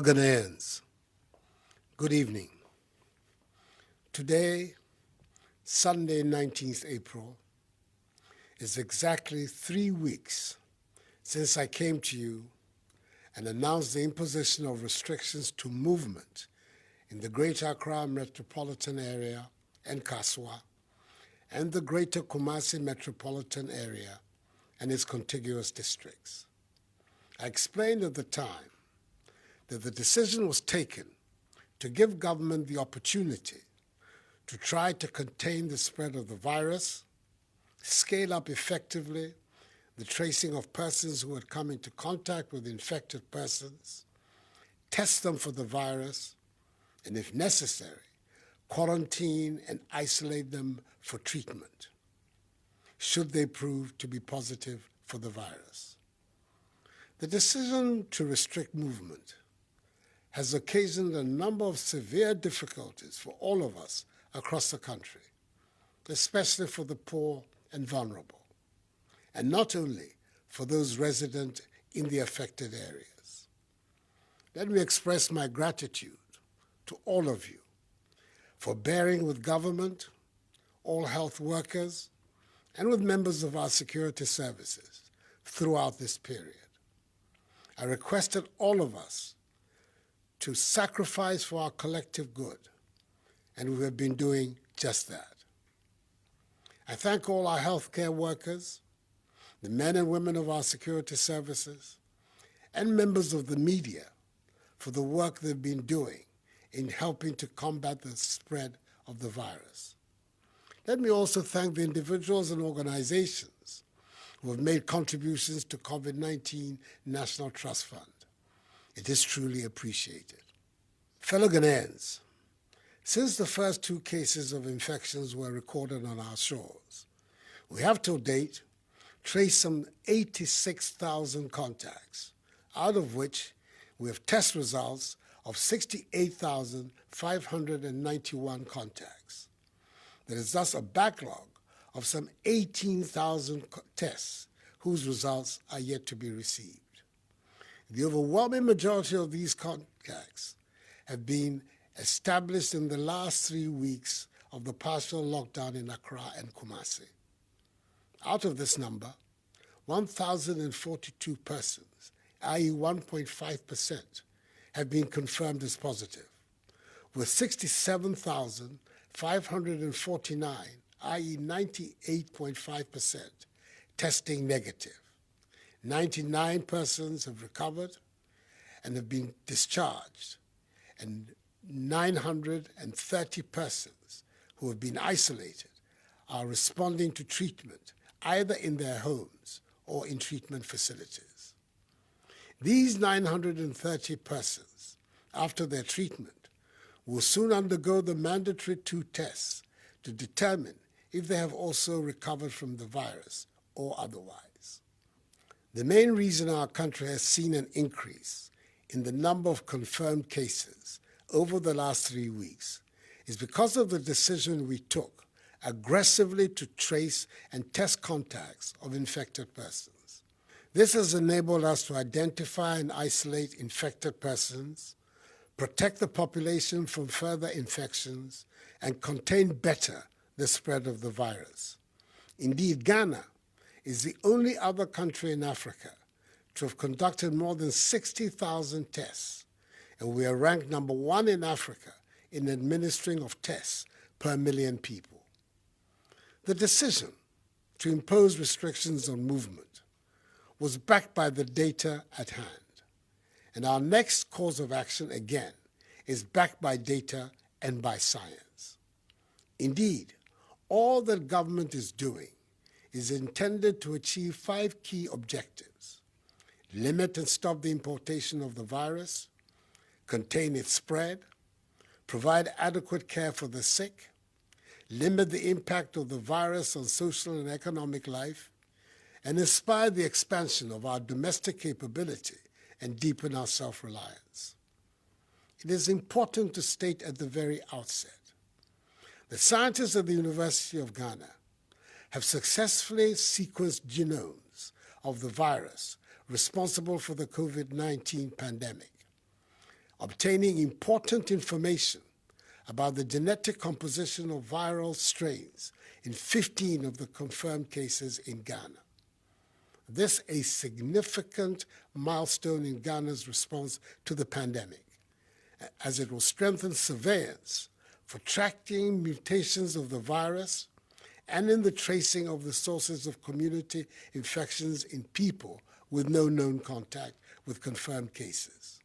Fellow Ghanaians, good evening. Today, Sunday, 19th April, is exactly 3 weeks since I came to you and announced the imposition of restrictions to movement in the Greater Accra metropolitan area and Kaswa, and the Greater Kumasi metropolitan area and its contiguous districts. I explained at the time that the decision was taken to give government the opportunity to try to contain the spread of the virus, scale up effectively the tracing of persons who had come into contact with infected persons, test them for the virus, and if necessary, quarantine and isolate them for treatment, should they prove to be positive for the virus. The decision to restrict movement has occasioned a number of severe difficulties for all of us across the country, especially for the poor and vulnerable, and not only for those resident in the affected areas. Let me express my gratitude to all of you for bearing with government, all health workers, and with members of our security services throughout this period. I requested all of us to sacrifice for our collective good, and we have been doing just that. I thank all our healthcare workers, the men and women of our security services, and members of the media for the work they've been doing in helping to combat the spread of the virus. Let me also thank the individuals and organizations who have made contributions to COVID-19 National Trust Fund. It is truly appreciated. Fellow Ghanaians, since the first 2 cases of infections were recorded on our shores, we have to date traced some 86,000 contacts, out of which we have test results of 68,591 contacts. There is thus a backlog of some 18,000 tests whose results are yet to be received. The overwhelming majority of these contacts have been established in the last 3 weeks of the partial lockdown in Accra and Kumasi. Out of this number, 1,042 persons, i.e. 1.5%, have been confirmed as positive, with 67,549, i.e. 98.5%, testing negative. 99 persons have recovered and have been discharged, and 930 persons who have been isolated are responding to treatment either in their homes or in treatment facilities. These 930 persons, after their treatment, will soon undergo the mandatory 2 tests to determine if they have also recovered from the virus or otherwise. The main reason our country has seen an increase in the number of confirmed cases over the last 3 weeks is because of the decision we took aggressively to trace and test contacts of infected persons. This has enabled us to identify and isolate infected persons, protect the population from further infections, and contain better the spread of the virus. Indeed, Ghana is the only other country in Africa to have conducted more than 60,000 tests, and we are ranked number 1 in Africa in administering of tests per million people. The decision to impose restrictions on movement was backed by the data at hand, and our next course of action, again, is backed by data and by science. Indeed, all that government is doing is intended to achieve 5 key objectives: limit and stop the importation of the virus, contain its spread, provide adequate care for the sick, limit the impact of the virus on social and economic life, and inspire the expansion of our domestic capability and deepen our self-reliance. It is important to state at the very outset that scientists at the University of Ghana have successfully sequenced genomes of the virus responsible for the COVID-19 pandemic. obtaining important information about the genetic composition of viral strains in 15 of the confirmed cases in Ghana. This is a significant milestone in Ghana's response to the pandemic, as it will strengthen surveillance for tracking mutations of the virus and in the tracing of the sources of community infections in people with no known contact with confirmed cases.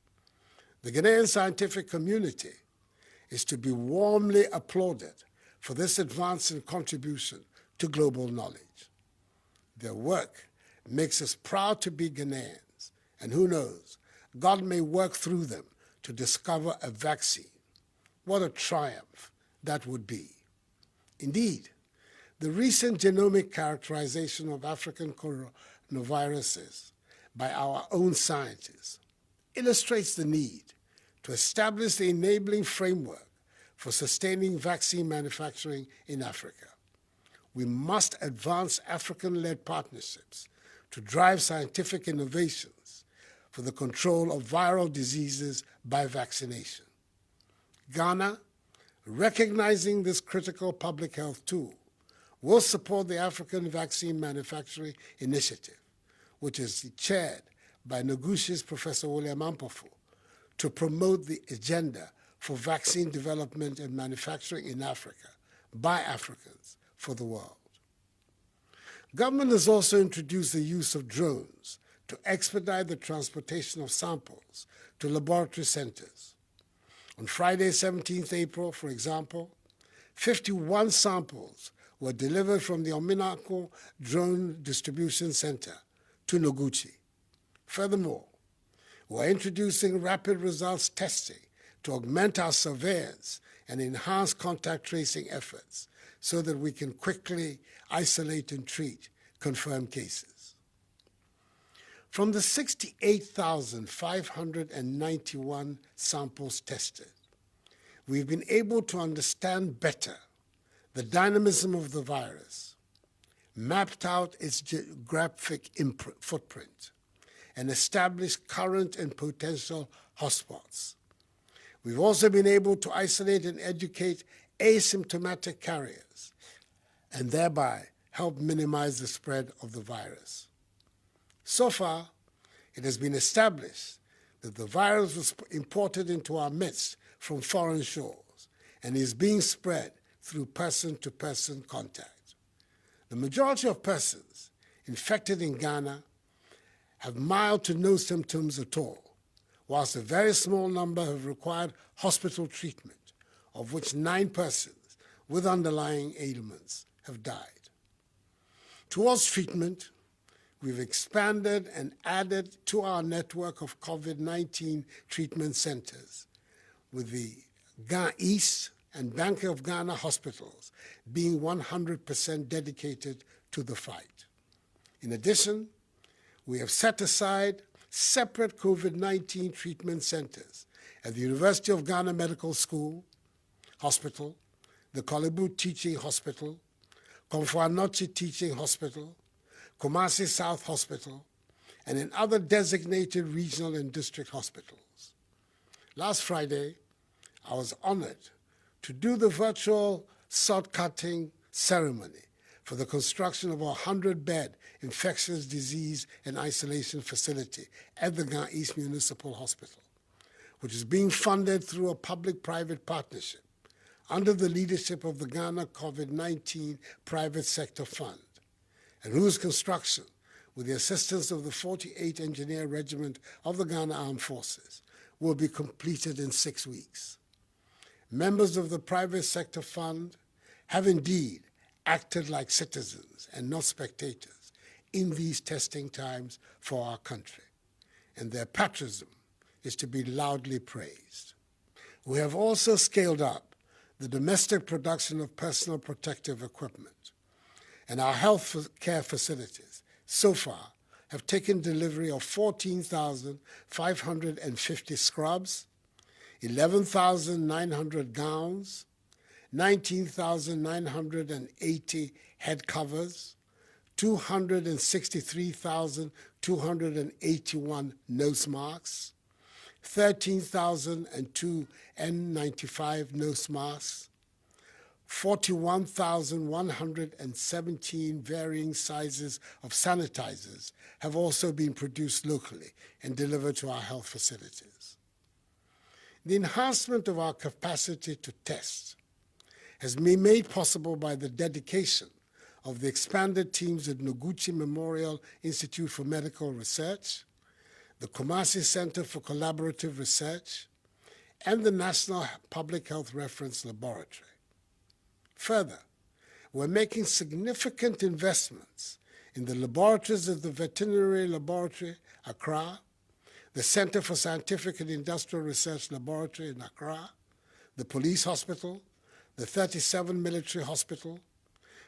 The Ghanaian scientific community is to be warmly applauded for this advance and contribution to global knowledge. Their work makes us proud to be Ghanaians, and who knows, God may work through them to discover a vaccine. What a triumph that would be. Indeed, the recent genomic characterization of African coronaviruses by our own scientists illustrates the need to establish the enabling framework for sustaining vaccine manufacturing in Africa. We must advance African-led partnerships to drive scientific innovations for the control of viral diseases by vaccination. Ghana, recognizing this critical public health tool, will support the African Vaccine Manufacturing Initiative, which is chaired by Noguchi's Professor William Ampofo, to promote the agenda for vaccine development and manufacturing in Africa by Africans for the world. Government has also introduced the use of drones to expedite the transportation of samples to laboratory centers. On Friday, 17th April, for example, 51 samples were delivered from the Ominako Drone Distribution Center to Noguchi. Furthermore, we're introducing rapid results testing to augment our surveillance and enhance contact tracing efforts so that we can quickly isolate and treat confirmed cases. From the 68,591 samples tested, we've been able to understand better the dynamism of the virus, mapped out its geographic footprint, and established current and potential hotspots. We've also been able to isolate and educate asymptomatic carriers and thereby help minimize the spread of the virus. So far, it has been established that the virus was imported into our midst from foreign shores and is being spread through person-to-person contact. The majority of persons infected in Ghana have mild to no symptoms at all, whilst a very small number have required hospital treatment, of which 9 persons with underlying ailments have died. Towards treatment, we've expanded and added to our network of COVID-19 treatment centers, with the Ghana East and Bank of Ghana hospitals being 100% dedicated to the fight. In addition, we have set aside separate COVID-19 treatment centers at the University of Ghana Medical School, Hospital, the Kolebu Teaching Hospital, Akufo-Addo Teaching Hospital, Kumasi South Hospital, and in other designated regional and district hospitals. Last Friday, I was honored to do the virtual sod-cutting ceremony for the construction of a 100-bed infectious disease and isolation facility at the Ghana East Municipal Hospital, which is being funded through a public-private partnership under the leadership of the Ghana COVID-19 Private Sector Fund, and whose construction, with the assistance of the 48th Engineer Regiment of the Ghana Armed Forces, will be completed in 6 weeks. Members of the Private Sector Fund have indeed acted like citizens and not spectators in these testing times for our country, and their patriotism is to be loudly praised. We have also scaled up the domestic production of personal protective equipment, and our health care facilities so far have taken delivery of 14,550 scrubs, 11,900 gowns, 19,980 head covers, 263,281 nose masks, 13,002 N95 nose masks, 41,117 varying sizes of sanitizers have also been produced locally and delivered to our health facilities. The enhancement of our capacity to test has been made possible by the dedication of the expanded teams at Noguchi Memorial Institute for Medical Research, the Kumasi Center for Collaborative Research, and the National Public Health Reference Laboratory. Further, we're making significant investments in the laboratories of the Veterinary Laboratory, Accra, the Center for Scientific and Industrial Research Laboratory in Accra, the Police Hospital, the 37 Military Hospital,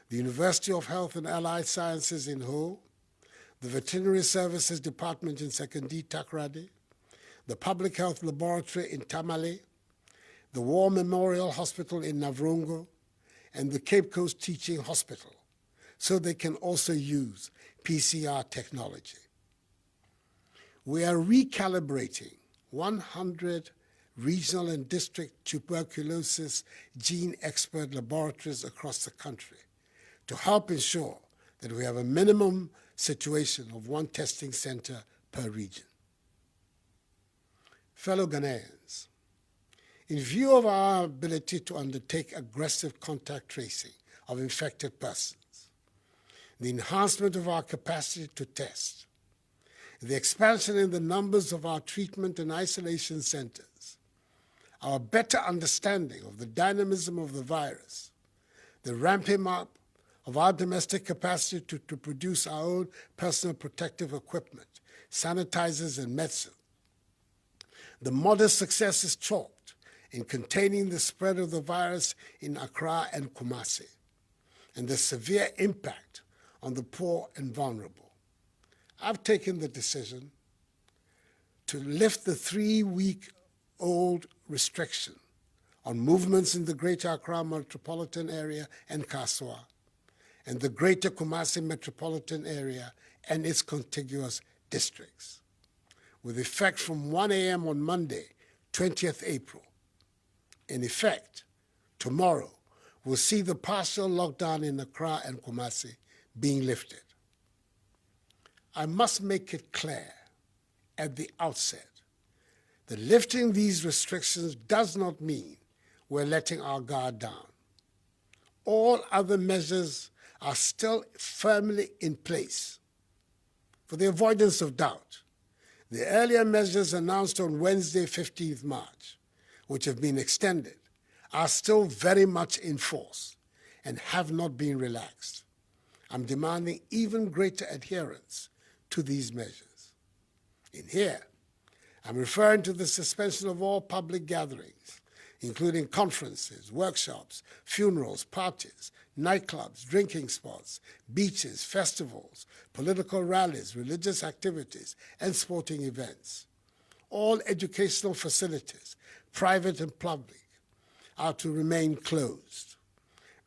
the University of Health and Allied Sciences in Ho, the Veterinary Services Department in Sekondi Takoradi, the Public Health Laboratory in Tamale, the War Memorial Hospital in Navrongo, and the Cape Coast Teaching Hospital, so they can also use PCR technology. We are recalibrating 100 regional and district tuberculosis gene expert laboratories across the country to help ensure that we have a minimum situation of one testing center per region. Fellow Ghanaians, in view of our ability to undertake aggressive contact tracing of infected persons, the enhancement of our capacity to test, the expansion in the numbers of our treatment and isolation centers, our better understanding of the dynamism of the virus, the ramping up of our domestic capacity to produce our own personal protective equipment, sanitizers, and medicine, the modest successes chalked in containing the spread of the virus in Accra and Kumasi, and the severe impact on the poor and vulnerable. I've taken the decision to lift the 3-week-old restriction on movements in the Greater Accra metropolitan area and Kaswa, and the Greater Kumasi metropolitan area and its contiguous districts, with effect from 1 a.m. on Monday, 20th April. In effect, tomorrow, we'll see the partial lockdown in Accra and Kumasi being lifted. I must make it clear at the outset that lifting these restrictions does not mean we're letting our guard down. All other measures are still firmly in place. For the avoidance of doubt, the earlier measures announced on Wednesday, 15th March, which have been extended, are still very much in force and have not been relaxed. I'm demanding even greater adherence to these measures. In here, I'm referring to the suspension of all public gatherings, including conferences, workshops, funerals, parties, nightclubs, drinking spots, beaches, festivals, political rallies, religious activities, and sporting events. All educational facilities, private and public, are to remain closed.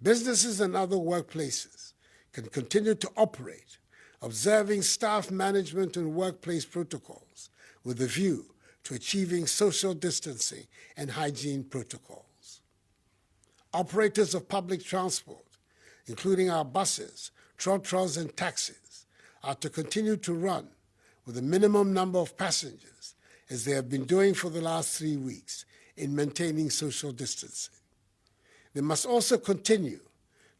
Businesses and other workplaces can continue to operate, observing staff management and workplace protocols with a view to achieving social distancing and hygiene protocols. Operators of public transport, including our buses, trotros, and taxis, are to continue to run with a minimum number of passengers, as they have been doing for the last 3 weeks in maintaining social distancing. They must also continue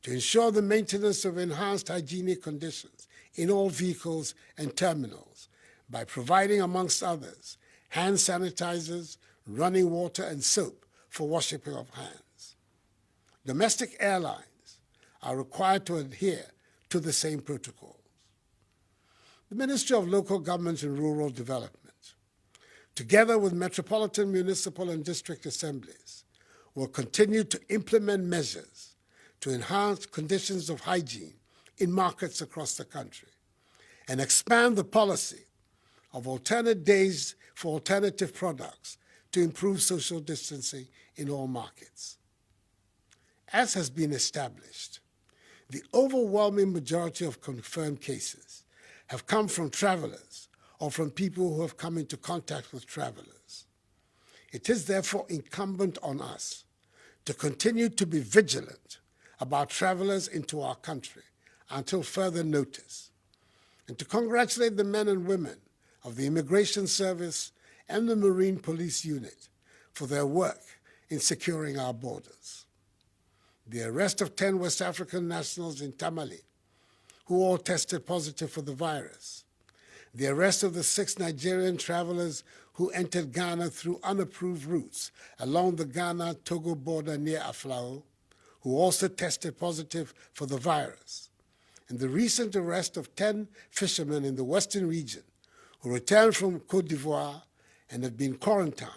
to ensure the maintenance of enhanced hygienic conditions in all vehicles and terminals by providing, amongst others, hand sanitizers, running water, and soap for washing of hands. Domestic airlines are required to adhere to the same protocols. The Ministry of Local Government and Rural Development, together with metropolitan, municipal, and district assemblies, will continue to implement measures to enhance conditions of hygiene in markets across the country and expand the policy of alternate days for alternative products to improve social distancing in all markets. As has been established, the overwhelming majority of confirmed cases have come from travelers or from people who have come into contact with travelers. It is therefore incumbent on us to continue to be vigilant about travelers into our country until further notice, and to congratulate the men and women of the Immigration Service and the Marine Police Unit for their work in securing our borders. The arrest of 10 West African nationals in Tamale, who all tested positive for the virus. The arrest of the 6 Nigerian travelers who entered Ghana through unapproved routes along the Ghana-Togo border near Aflao, who also tested positive for the virus. And the recent arrest of 10 fishermen in the Western region who returned from Côte d'Ivoire and have been quarantined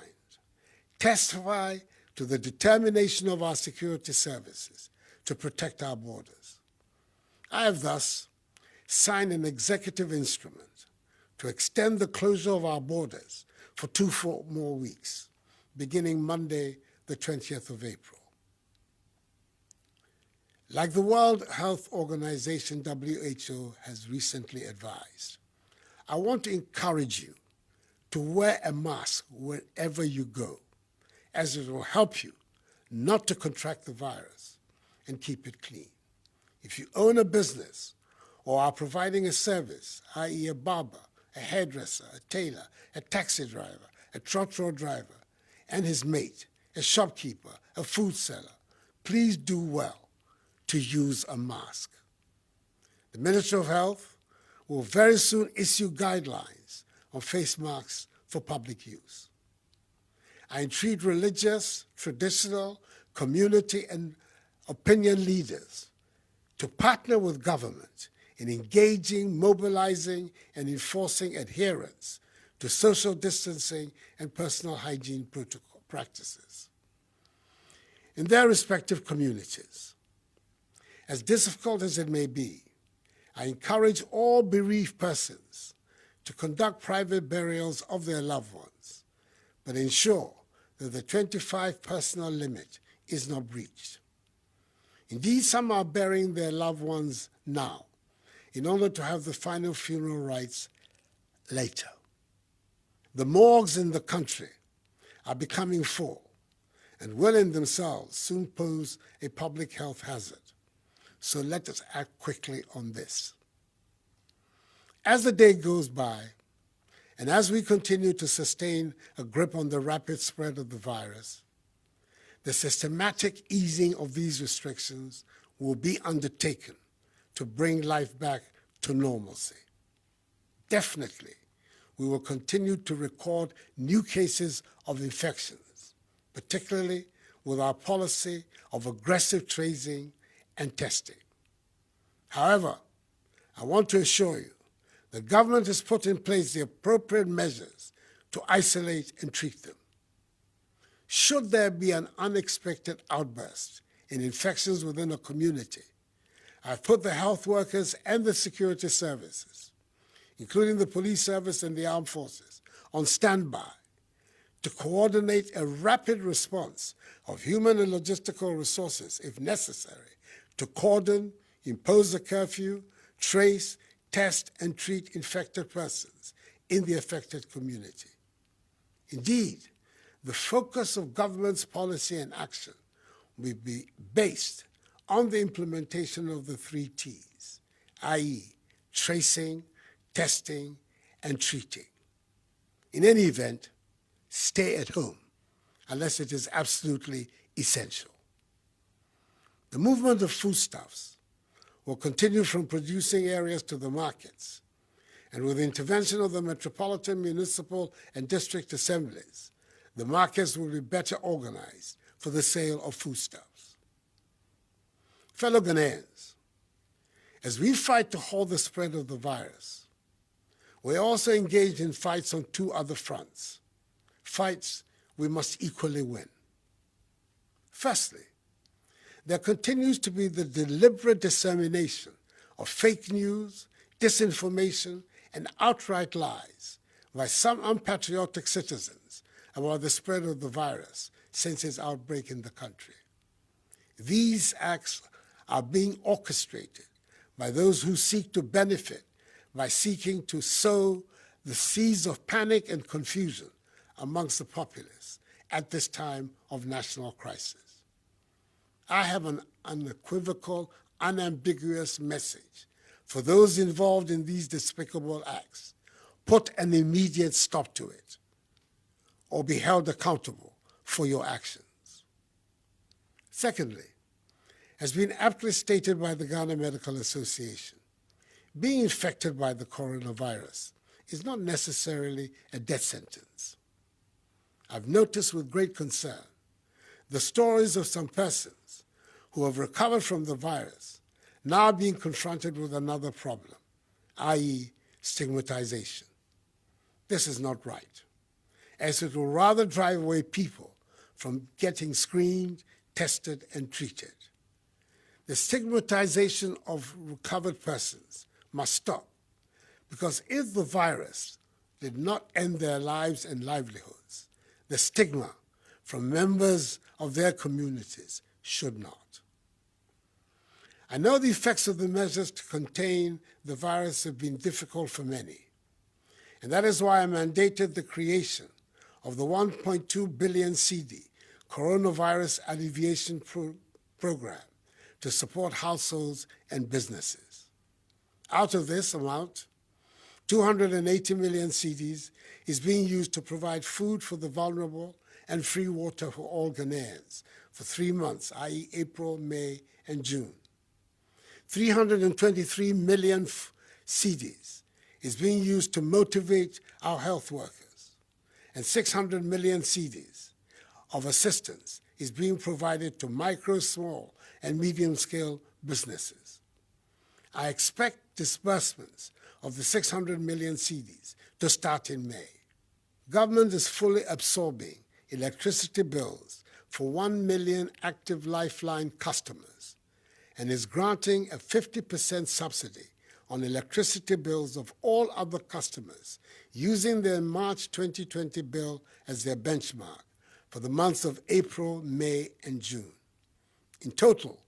testify to the determination of our security services to protect our borders. I have thus signed an executive instrument to extend the closure of our borders for 2 more weeks, beginning Monday, the 20th of April. Like the World Health Organization, WHO, has recently advised, I want to encourage you to wear a mask wherever you go, as it will help you not to contract the virus and keep it clean. If you own a business or are providing a service, i.e. a barber, a hairdresser, a tailor, a taxi driver, a trotro driver, and his mate, a shopkeeper, a food seller, please do well to use a mask. The Ministry of Health will very soon issue guidelines on face masks for public use. I entreat religious, traditional, community, and opinion leaders to partner with government in engaging, mobilizing, and enforcing adherence to social distancing and personal hygiene protocol practices in their respective communities. As difficult as it may be, I encourage all bereaved persons to conduct private burials of their loved ones, but ensure that the 25 personal limit is not breached. Indeed, some are burying their loved ones now in order to have the final funeral rites later. The morgues in the country are becoming full and will in themselves soon pose a public health hazard. So let us act quickly on this. As the day goes by, and as we continue to sustain a grip on the rapid spread of the virus, the systematic easing of these restrictions will be undertaken to bring life back to normalcy. Definitely, we will continue to record new cases of infections, particularly with our policy of aggressive tracing and testing. However, I want to assure you the government has put in place the appropriate measures to isolate and treat them. Should there be an unexpected outburst in infections within a community, I've put the health workers and the security services, including the police service and the armed forces, on standby to coordinate a rapid response of human and logistical resources, if necessary, to cordon, impose a curfew, trace, test, and treat infected persons in the affected community. Indeed, the focus of government's policy and action will be based on the implementation of the 3 T's, i.e. tracing, testing, and treating. In any event, stay at home unless it is absolutely essential. The movement of foodstuffs will continue from producing areas to the markets, and with the intervention of the metropolitan, municipal, and district assemblies, the markets will be better organized for the sale of foodstuffs. Fellow Ghanaians, as we fight to halt the spread of the virus, we're also engaged in fights on 2 other fronts, fights we must equally win. Firstly, there continues to be the deliberate dissemination of fake news, disinformation, and outright lies by some unpatriotic citizens about the spread of the virus since its outbreak in the country. These acts are being orchestrated by those who seek to benefit by seeking to sow the seeds of panic and confusion amongst the populace at this time of national crisis. I have an unequivocal, unambiguous message for those involved in these despicable acts. Put an immediate stop to it, or be held accountable for your actions. Secondly, has been aptly stated by the Ghana Medical Association, being infected by the coronavirus is not necessarily a death sentence. I've noticed with great concern the stories of some persons who have recovered from the virus now being confronted with another problem, i.e. stigmatization. This is not right, as it will rather drive away people from getting screened, tested, and treated. The stigmatization of recovered persons must stop, because if the virus did not end their lives and livelihoods, the stigma from members of their communities should not. I know the effects of the measures to contain the virus have been difficult for many, and that is why I mandated the creation of the 1.2 billion CD Coronavirus Alleviation Program to support households and businesses. Out of this amount, 280 million cedis is being used to provide food for the vulnerable and free water for all Ghanaians for 3 months, i.e. April, May, and June. 323 million cedis is being used to motivate our health workers, and 600 million cedis of assistance is being provided to micro, small, and medium-scale businesses. I expect disbursements of the 600 million cedis to start in May. Government is fully absorbing electricity bills for 1 million active Lifeline customers and is granting a 50% subsidy on electricity bills of all other customers using their March 2020 bill as their benchmark for the months of April, May, and June. In total,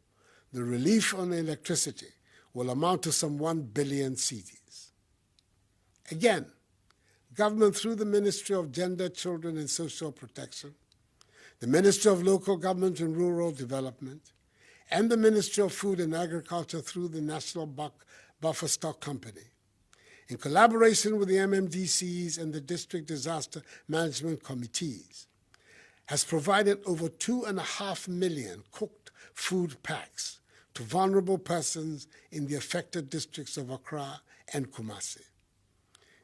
the relief on electricity will amount to some 1 billion cedis. Again, government through the Ministry of Gender, Children and Social Protection, the Ministry of Local Government and Rural Development, and the Ministry of Food and Agriculture through the National Buffer Stock Company, in collaboration with the MMDCs and the District Disaster Management Committees, has provided over 2.5 million cooked food packs to vulnerable persons in the affected districts of Accra and Kumasi.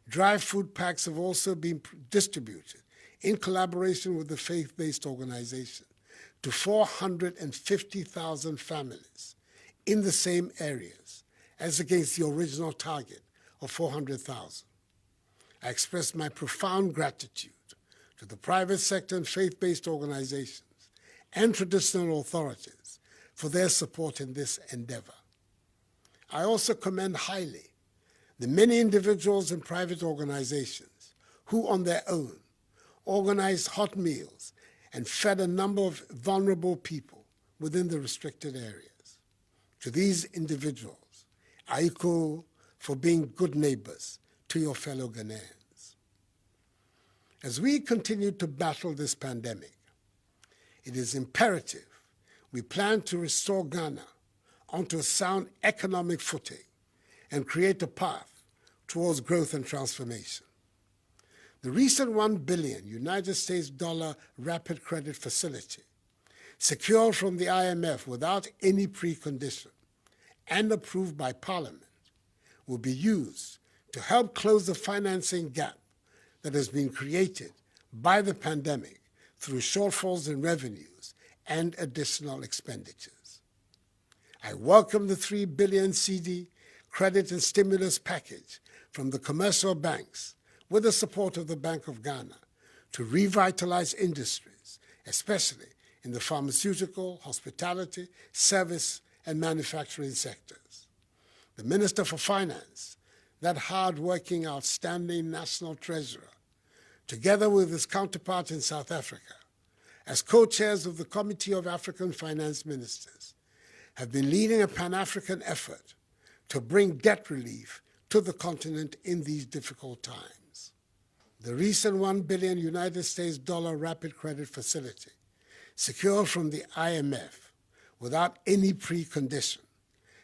Dry food packs have also been distributed in collaboration with the faith-based organization to 450,000 families in the same areas as against the original target of 400,000. I express my profound gratitude to the private sector and faith-based organizations and traditional authorities for their support in this endeavor. I also commend highly the many individuals and private organizations who on their own organized hot meals and fed a number of vulnerable people within the restricted areas. To these individuals, I echo for being good neighbors to your fellow Ghanaians. As we continue to battle this pandemic, it is imperative we plan to restore Ghana onto a sound economic footing and create a path towards growth and transformation. The recent $1 billion United States dollar rapid credit facility, secured from the IMF without any precondition and approved by Parliament, will be used to help close the financing gap that has been created by the pandemic through shortfalls in revenues and additional expenditures. I welcome the 3 billion CD credit and stimulus package from the commercial banks with the support of the Bank of Ghana to revitalize industries, especially in the pharmaceutical, hospitality, service, and manufacturing sectors. The Minister for Finance, that hard-working, outstanding national treasurer, together with his counterpart in South Africa, as co-chairs of the Committee of African Finance Ministers, have been leading a Pan-African effort to bring debt relief to the continent in these difficult times. The recent $1 billion United States dollar rapid credit facility, secured from the IMF without any precondition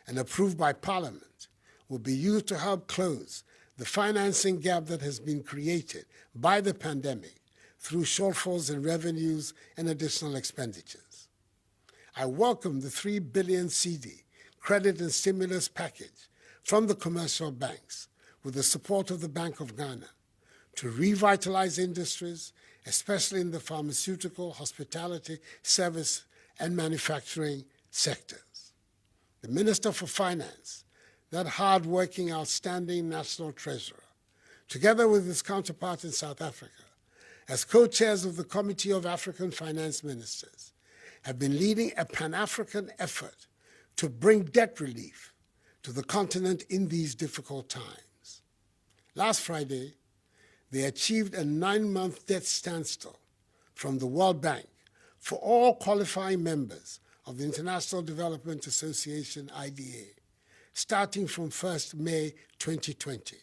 and approved by Parliament, will be used to help close the financing gap that has been created by the pandemic through shortfalls in revenues and additional expenditures. I welcome the 3 billion CD credit and stimulus package from the commercial banks with the support of the Bank of Ghana to revitalize industries, especially in the pharmaceutical, hospitality, service, and manufacturing sectors. The Minister for Finance, that hard-working, outstanding national treasurer, together with his counterpart in South Africa, as co-chairs of the Committee of African Finance Ministers, have been leading a Pan-African effort to bring debt relief to the continent in these difficult times. Last Friday, they achieved a 9-month debt standstill from the World Bank for all qualifying members of the International Development Association, IDA, starting from 1st May 2020,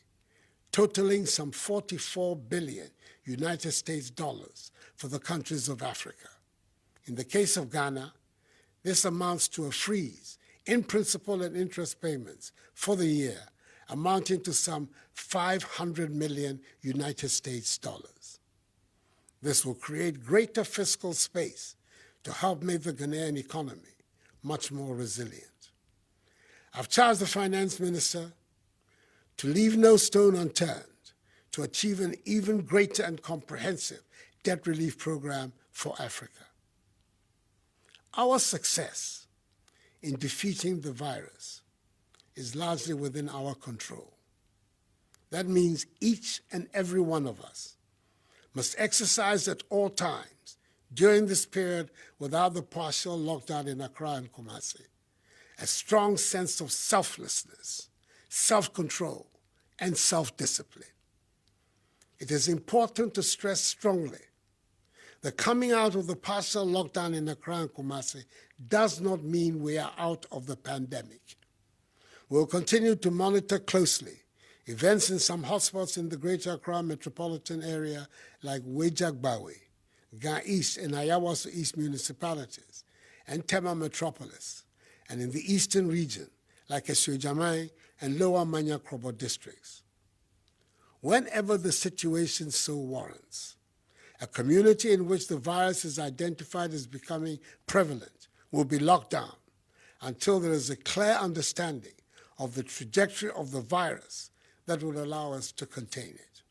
totaling some 44 billion United States dollars for the countries of Africa. In the case of Ghana, this amounts to a freeze in principal and interest payments for the year, amounting to some 500 million United States dollars. This will create greater fiscal space to help make the Ghanaian economy much more resilient. I've charged the finance minister to leave no stone unturned to achieve an even greater and comprehensive debt relief program for Africa. Our success in defeating the virus is largely within our control. That means each and every one of us must exercise at all times during this period without the partial lockdown in Accra and Kumasi a strong sense of selflessness, self-control, and self-discipline. It is important to stress strongly that coming out of the partial lockdown in Accra and Kumasi does not mean we are out of the pandemic. We will continue to monitor closely events in some hotspots in the Greater Accra metropolitan area like Wejagbawe, Ga East and Ayawaso East municipalities, and Tema metropolis, and in the eastern region like Esuejamai and Lower Manya Krobo districts. Whenever the situation so warrants, a community in which the virus is identified as becoming prevalent will be locked down until there is a clear understanding of the trajectory of the virus that will allow us to contain it.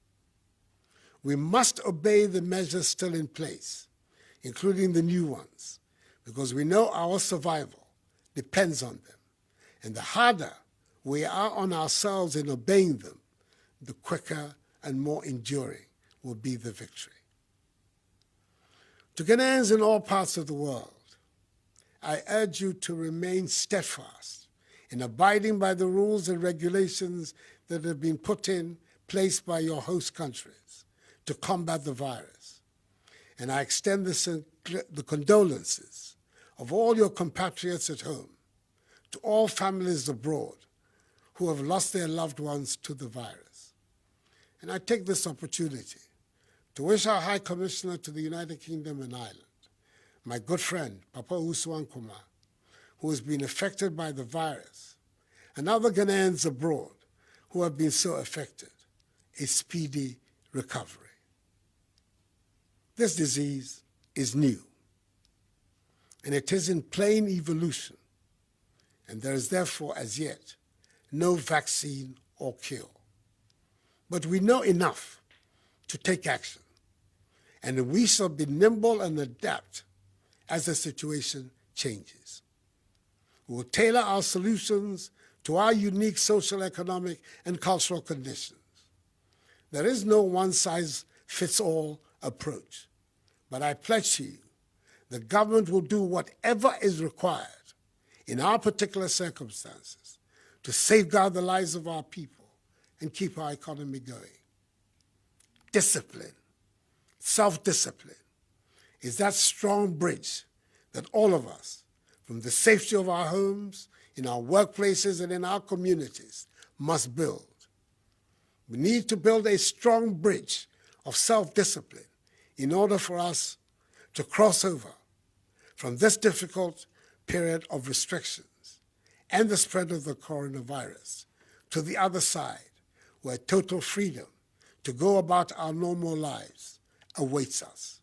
We must obey the measures still in place, including the new ones, because we know our survival depends on them. And the harder we are on ourselves in obeying them, the quicker and more enduring will be the victory. To Ghanaians in all parts of the world, I urge you to remain steadfast in abiding by the rules and regulations that have been put in place by your host countries to combat the virus. And I extend the condolences of all your compatriots at home to all families abroad who have lost their loved ones to the virus. And I take this opportunity to wish our High Commissioner to the United Kingdom and Ireland, my good friend, Papa Usman Kuma, who has been affected by the virus, and other Ghanaians abroad who have been so affected, a speedy recovery. This disease is new, and it is in plain evolution, and there is therefore, as yet, no vaccine or cure. But we know enough to take action, and we shall be nimble and adapt as the situation changes. We will tailor our solutions to our unique social, economic, and cultural conditions. There is no one-size-fits-all approach, but I pledge to you the government will do whatever is required in our particular circumstances to safeguard the lives of our people and keep our economy going. Discipline, self-discipline, is that strong bridge that all of us, from the safety of our homes, in our workplaces, and in our communities, must build. We need to build a strong bridge of self-discipline in order for us to cross over from this difficult period of restrictions and the spread of the coronavirus to the other side, where total freedom to go about our normal lives awaits us.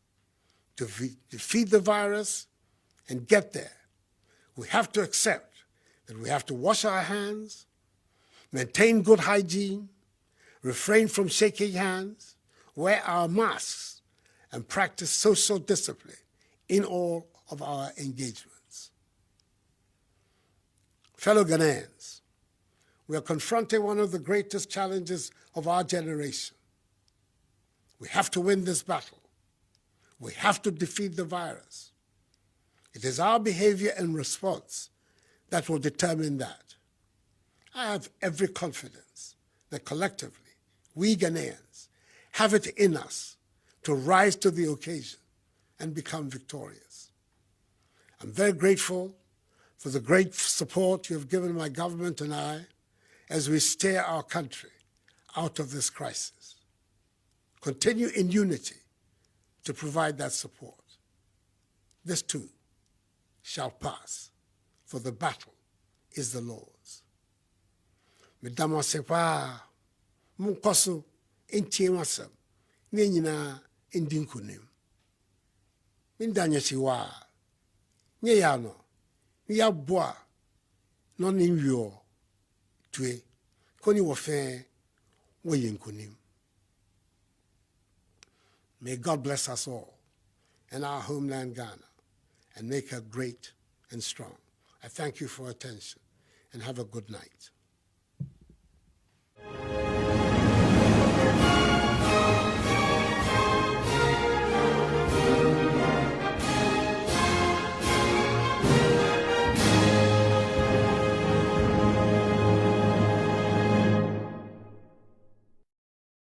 To defeat the virus and get there, we have to accept that we have to wash our hands, maintain good hygiene, refrain from shaking hands, wear our masks, and practice social discipline in all of our engagements. Fellow Ghanaians, we are confronting one of the greatest challenges of our generation. We have to win this battle. We have to defeat the virus. It is our behavior and response that will determine that. I have every confidence that collectively, we Ghanaians have it in us to rise to the occasion and become victorious. I'm very grateful for the great support you have given my government and I as we steer our country out of this crisis. Continue in unity to provide that support. This too shall pass, for the battle is the Lord's. Medama sepa munkoso entimasam nenyina indinkunim. Mindanya siwa nyeyano yabwa no ninyo tue koni wofe woyinkunim. May God bless us all and our homeland Ghana and make her great and strong. I thank you for your attention and have a good night.